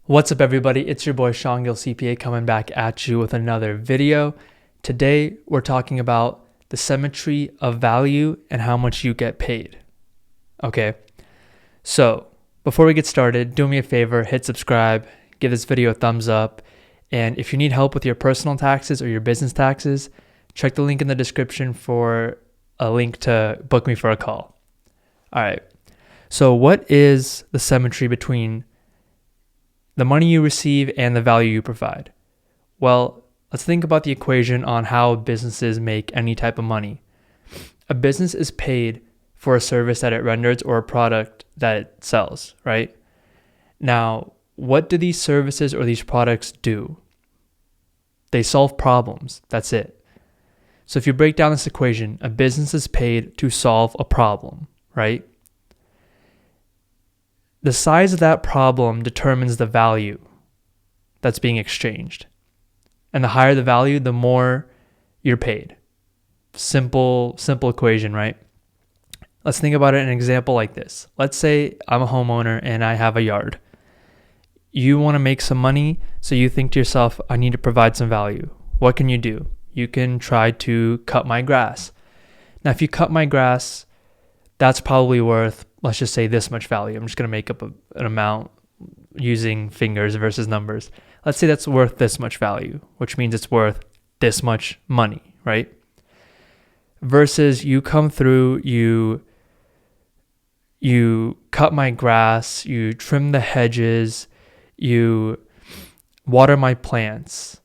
What's up, everybody? It's your boy Shawn CPA coming back at you with another video. Today we're talking about the symmetry of value and how much you get paid. Okay, so before we get started, do me a favor, hit subscribe, give this video a thumbs up, and if you need help with your personal taxes or your business taxes, check the link in the description for a link to book me for a call. All right, so what is the symmetry between the money you receive and the value you provide? Well, let's think about the equation on how businesses make any type of money. A business is paid for a service that it renders or a product that it sells, right? Now, what do these services or these products do? They solve problems. That's it. So if you break down this equation, a business is paid to solve a problem, right? The size of that problem determines the value that's being exchanged. And the higher the value, the more you're paid. Simple equation, right? Let's think about it in an example like this. Let's say I'm a homeowner and I have a yard. You want to make some money, so you think to yourself, I need to provide some value. What can you do? You can try to cut my grass. Now, if you cut my grass, that's probably worth, let's just say, this much value. I'm just going to make up an amount using fingers versus numbers. Let's say that's worth this much value, which means it's worth this much money, right? Versus you come through, you cut my grass, you trim the hedges, you water my plants.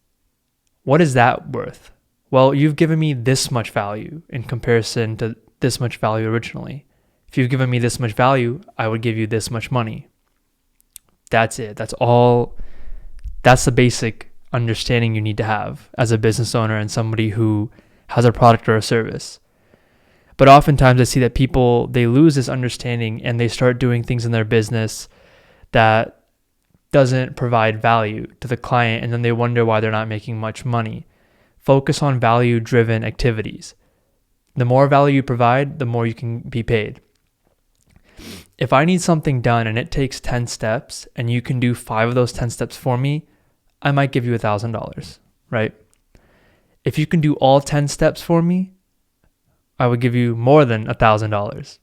What is that worth? Well, you've given me this much value in comparison to this much value originally. If you've given me this much value, I would give you this much money. That's it. That's all. That's the basic understanding you need to have as a business owner and somebody who has a product or a service. But oftentimes I see that people, they lose this understanding and they start doing things in their business that doesn't provide value to the client, and then they wonder why they're not making much money. Focus on value-driven activities. The more value you provide, the more you can be paid. If I need something done and it takes 10 steps and you can do 5 of those 10 steps for me, I might give you $1,000, right? If you can do all 10 steps for me, I would give you more than $1,000.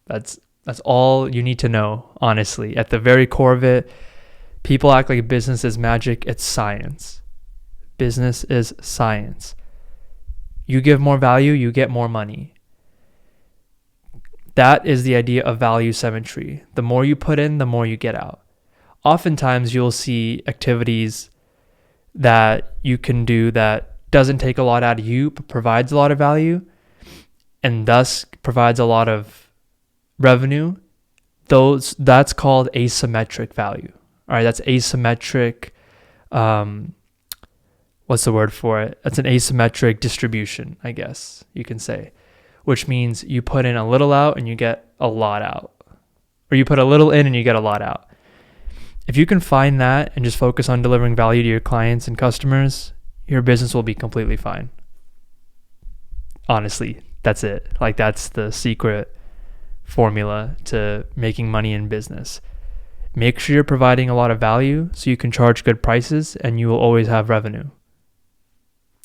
That's all you need to know, honestly. At the very core of it, people act like business is magic. It's science. Business is science. You give more value, you get more money. That is the idea of value symmetry. The more you put in, the more you get out. Oftentimes, you'll see activities that you can do that doesn't take a lot out of you, but provides a lot of value, and thus provides a lot of revenue. That's called asymmetric value. All right, that's asymmetric. What's the word for it? That's an asymmetric distribution, I guess you can say, which means you put in a little out and you get a lot out, or you put a little in and you get a lot out. If you can find that and just focus on delivering value to your clients and customers, your business will be completely fine. Honestly, that's it. Like, that's the secret formula to making money in business. Make sure you're providing a lot of value so you can charge good prices and you will always have revenue.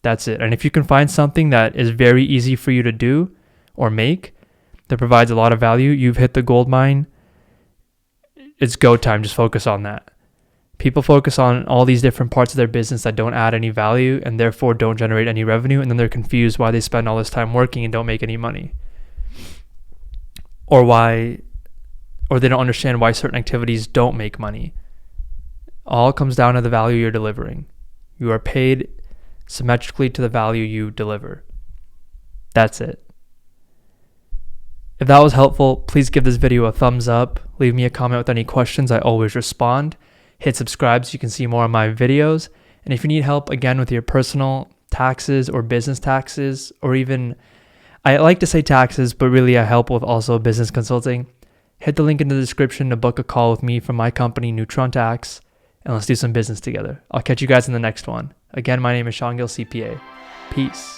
That's it. And if you can find something that is very easy for you to do or make that provides a lot of value, you've hit the gold mine. It's go time. Just focus on that. People focus on all these different parts of their business that don't add any value and therefore don't generate any revenue. And then they're confused why they spend all this time working and don't make any money. Or they don't understand why certain activities don't make money. All comes down to the value you're delivering. You are paid symmetrically to the value you deliver. That's it. If that was helpful, please give this video a thumbs up. Leave me a comment with any questions. I always respond. Hit subscribe so you can see more of my videos. And if you need help, again, with your personal taxes or business taxes, or even, I like to say taxes, but really I help with also business consulting, hit the link in the description to book a call with me from my company, Neutron Tax, and let's do some business together. I'll catch you guys in the next one. Again, my name is Shawn CPA. Peace.